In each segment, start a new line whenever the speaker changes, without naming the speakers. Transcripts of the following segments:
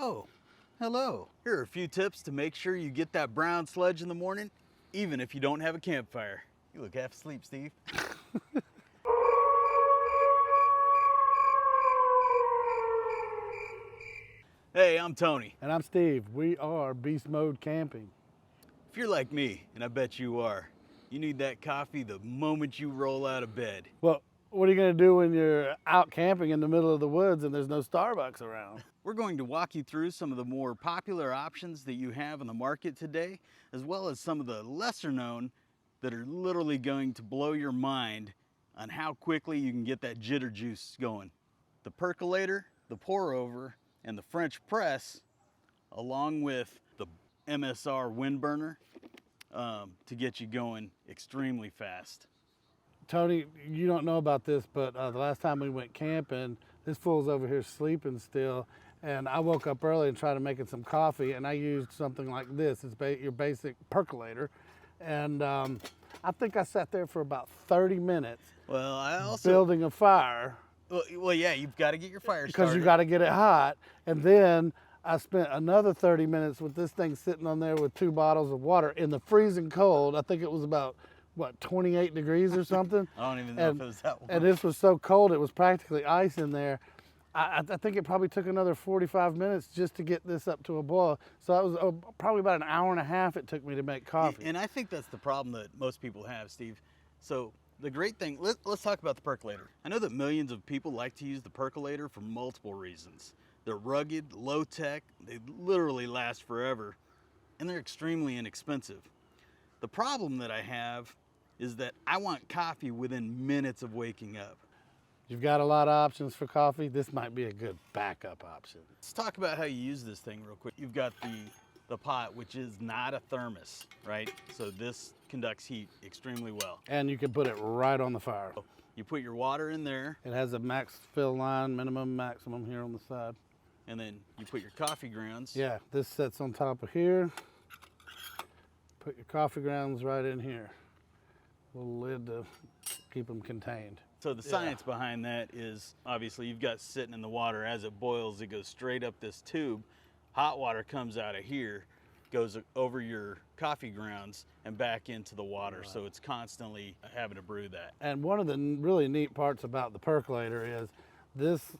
Oh, hello. Here are a few tips to make sure you get that brown sludge in the morning, even if you don't have a campfire. You look half asleep, Steve. Hey, I'm Tony.
And I'm Steve. We are Beast Mode Camping.
If you're like me, and I bet you are, you need that coffee the moment you roll out of bed.
Well, what are you going to do when you're out camping in the middle of the woods and there's no Starbucks around?
We're going to walk you through some of the more popular options that you have in the market today, as well as some of the lesser known that are literally going to blow your mind on how quickly you can get that jitter juice going. The percolator, the pour over, and the French press, along with the MSR Windburner, to get you going extremely fast.
Tony, you don't know about this, but the last time we went camping, this fool's over here sleeping still, and I woke up early and tried to make it some coffee, and I used something like this. It's your basic percolator, and I think I sat there for about 30 minutes.
Well, I also
building a fire.
Well, yeah, you've got to get your fire started.
Because you got to get it hot, and then I spent another 30 minutes with this thing sitting on there with 2 bottles of water in the freezing cold. I think it was about, what, 28 degrees or something?
I don't even know if it was that warm.
And this was so cold, it was practically ice in there. I think it probably took another 45 minutes just to get this up to a boil. So that was probably about an hour and a half it took me to make coffee.
And I think that's the problem that most people have, Steve. So the great thing, let's talk about the percolator. I know that millions of people like to use the percolator for multiple reasons. They're rugged, low tech, they literally last forever, and they're extremely inexpensive. The problem that I have is that I want coffee within minutes of waking up.
You've got a lot of options for coffee. This might be a good backup option.
Let's talk about how you use this thing real quick. You've got the pot, which is not a thermos, right? So this conducts heat extremely well.
And you can put it right on the fire.
You put your water in there.
It has a max fill line, minimum, maximum here on the side.
And then you put your coffee grounds.
Yeah, this sits on top of here. Put your coffee grounds right in here. Little lid to keep them contained.
So the science behind that is, obviously you've got sitting in the water. As it boils, it goes straight up this tube. Hot water comes out of here, goes over your coffee grounds and back into the water. Right. So it's constantly having to brew that. And
one of the really neat parts about the percolator is this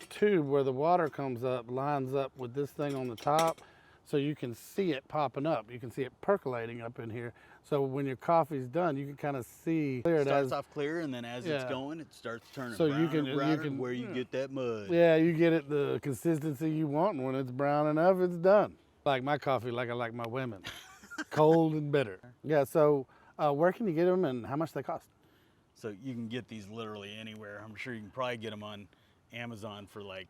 tube where the water comes up lines up with this thing on the top, so you can see it popping up. You can see it percolating up in here. So when your coffee's done, you can kind of see clear.
It starts off clear, and then as it's going, it starts turning
so
brown
you can,
and browner, where you get that mud.
Yeah, you get it the consistency you want, and when it's brown enough, it's done. Like my coffee, like I like my women, cold and bitter. Yeah, so where can you get them and how much they cost?
So you can get these literally anywhere. I'm sure you can probably get them on Amazon for like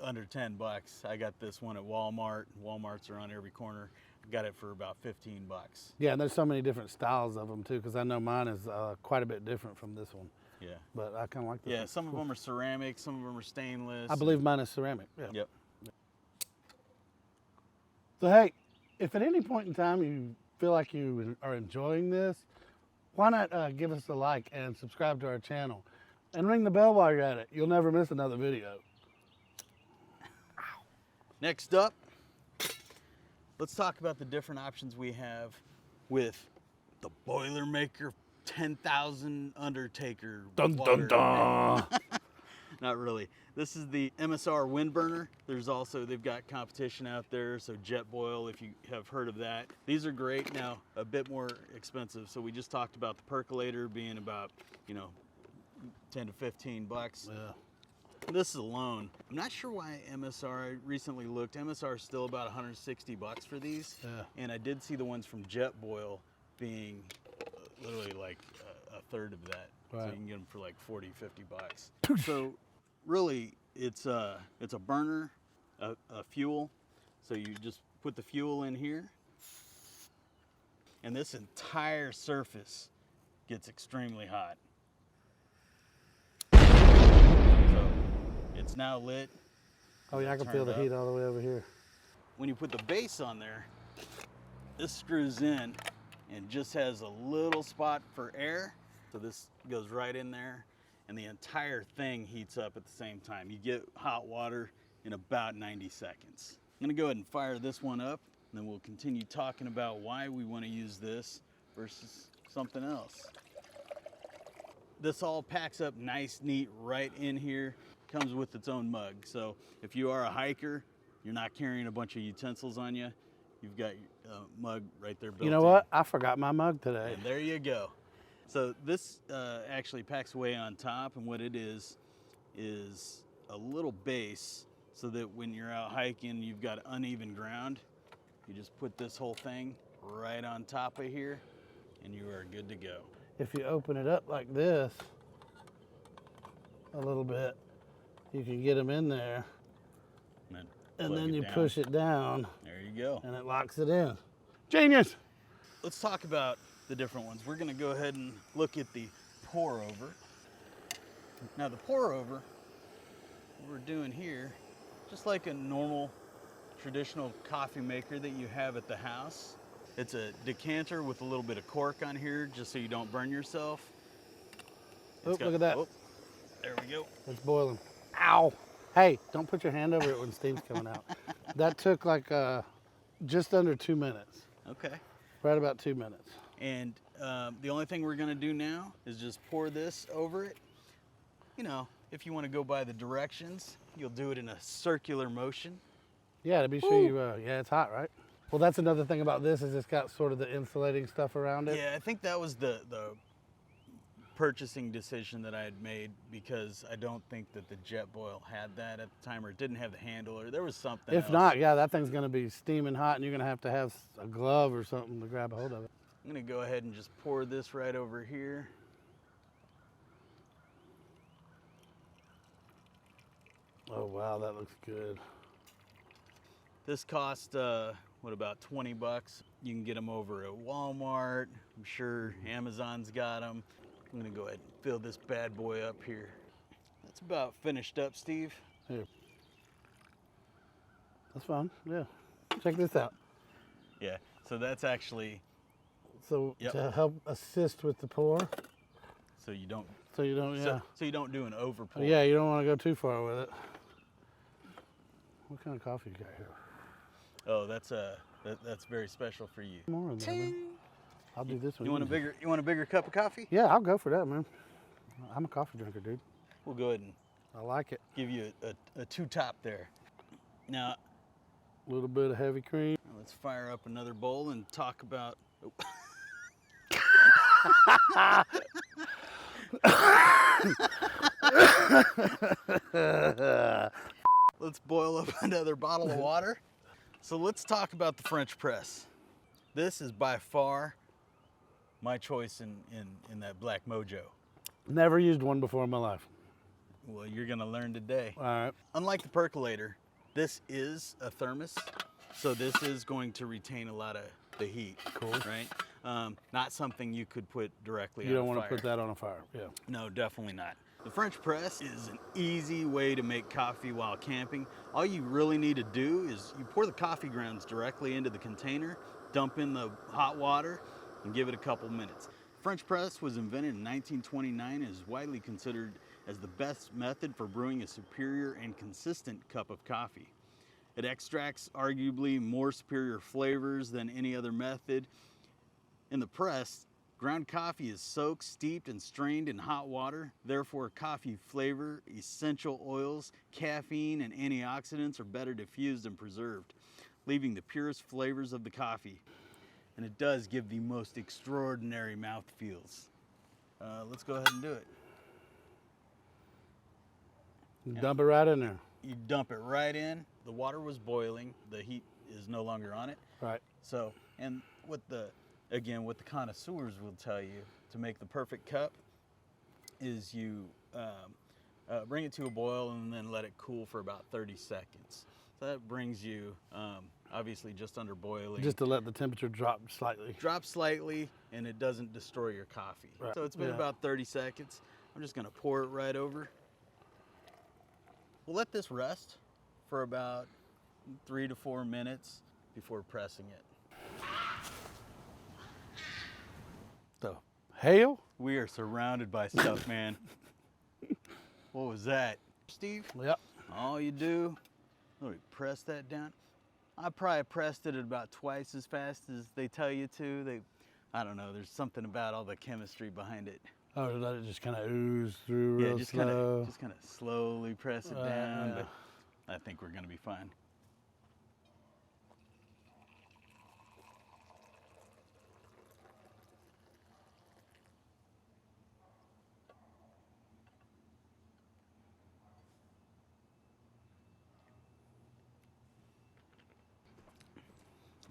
under 10 bucks. I got this one at Walmart. Walmart's around every corner. Got it for about 15 bucks.
Yeah, and there's so many different styles of them too, because I know mine is quite a bit different from this one.
Yeah.
But I kind of like this.
Yeah, some of them are ceramic, some of them are stainless.
I believe mine is ceramic. Yeah.
Yep.
So hey, if at any point in time you feel like you are enjoying this, why not give us a like and subscribe to our channel and ring the bell while you're at it. You'll never miss another video.
Next up, let's talk about the different options we have with the Boilermaker 10,000 Undertaker.
Dun dun dun.
Not really. This is the MSR Windburner. There's also, they've got competition out there, so Jetboil, if you have heard of that. These are great. Now, a bit more expensive. So we just talked about the Percolator being about, 10 to 15 bucks.
Yeah.
This alone, I'm not sure why MSR, I recently looked, MSR is still about 160 bucks for these.
Yeah.
And I did see the ones from Jetboil being literally like a third of that. Right. So you can get them for like 40, 50 bucks. So really, it's a burner, a fuel. So you just put the fuel in here, and this entire surface gets extremely hot. It's now lit.
Oh yeah, I can feel the heat all the way over here.
When you put the base on there, this screws in and just has a little spot for air. So this goes right in there, and the entire thing heats up at the same time. You get hot water in about 90 seconds. I'm gonna go ahead and fire this one up, and then we'll continue talking about why we want to use this versus something else. This all packs up nice, neat right in here. Comes with its own mug. So if you are a hiker, you're not carrying a bunch of utensils on you. You've got your mug right there built in.
You know what? I forgot my mug today.
And there you go. So this actually packs away on top, and what it is a little base so that when you're out hiking, you've got uneven ground. You just put this whole thing right on top of here, and you are good to go.
If you open it up like this a little bit, you can get them in there, and then you push it down.
There you go.
And it locks it in. Genius!
Let's talk about the different ones. We're gonna go ahead and look at the pour over. Now the pour over, what we're doing here, just like a normal traditional coffee maker that you have at the house. It's a decanter with a little bit of cork on here just so you don't burn yourself.
Oh, look at that.
Oh, there we go.
It's boiling. Ow! Hey, don't put your hand over it when steam's coming out. That took like just under 2 minutes.
Okay.
Right about 2 minutes.
And the only thing we're gonna do now is just pour this over it. You know, if you wanna go by the directions, you'll do it in a circular motion.
Yeah, to be sure you, yeah, it's hot, right? Well, that's another thing about this is it's got sort of the insulating stuff around it.
Yeah, I think that was the purchasing decision that I had made, because I don't think that the Jetboil had that at the time, or it didn't have the handle, or there was something
If
else.
not, yeah, that thing's gonna be steaming hot and you're gonna have a glove or something to grab a hold of it.
I'm gonna go ahead and just pour this right over here.
Oh wow, that looks good.
This cost, what, about 20 bucks? You can get them over at Walmart. I'm sure Amazon's got them. I'm gonna go ahead and fill this bad boy up here. That's about finished up, Steve.
Here. That's fine, yeah. Check this out.
Yeah, so that's actually,
So
Yep.
to help assist with the pour,
so you don't,
so you don't, yeah.
so you don't do an over pour.
Yeah, you don't want to go too far with it. What kind of coffee you got here?
Oh, that's very special for you.
More in there, man. I'll do this one.
You want a bigger cup of coffee?
Yeah, I'll go for that, man. I'm a coffee drinker, dude.
We'll go ahead and
I like it.
give you a two-top there. Now,
A little bit of heavy cream.
let's fire up another bowl and talk about. Oh. Let's boil up another bottle of water. So let's talk about the French press. This is by far my choice in that Black Mojo.
Never used one before in my life.
Well, you're gonna learn today.
All right.
Unlike the Percolator, this is a thermos, so this is going to retain a lot of the heat.
Cool.
Right? Not something you could put directly on
You don't
a
want
fire.
to put that on a fire. Yeah.
No, definitely not. The French press is an easy way to make coffee while camping. All you really need to do is you pour the coffee grounds directly into the container, dump in the hot water, and give it a couple minutes. French press was invented in 1929 and is widely considered as the best method for brewing a superior and consistent cup of coffee. It extracts arguably more superior flavors than any other method. In the press, ground coffee is soaked, steeped, and strained in hot water. Therefore, coffee flavor, essential oils, caffeine, and antioxidants are better diffused and preserved, leaving the purest flavors of the coffee. And it does give the most extraordinary mouthfeels. Let's go ahead and do it.
Dump it right in there.
You dump it right in. The water was boiling. The heat is no longer on it.
Right.
So, and what the connoisseurs will tell you to make the perfect cup is you bring it to a boil and then let it cool for about 30 seconds. So that brings you obviously just under boiling.
Just to let the temperature drop slightly.
Drop slightly and it doesn't destroy your coffee.
Right.
So it's been about 30 seconds. I'm just gonna pour it right over. We'll let this rest for about 3 to 4 minutes before pressing it.
So, hail?
We are surrounded by stuff, man. What was that, Steve?
Yep.
All you do Let me press that down. I probably pressed it at about twice as fast as they tell you to. I don't know, there's something about all the chemistry behind it.
Oh, let it just kind of ooze through
Yeah,
real
just
slow.
kind of slowly press it down,
Yeah.
but I think we're gonna be fine.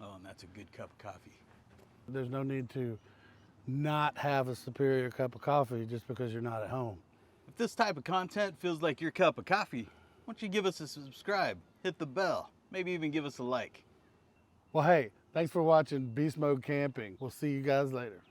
Oh, and that's a good cup of coffee.
There's no need to not have a superior cup of coffee just because you're not at home.
If this type of content feels like your cup of coffee, why don't you give us a subscribe, hit the bell, maybe even give us a like.
Well, hey, thanks for watching Beast Mode Camping. We'll see you guys later.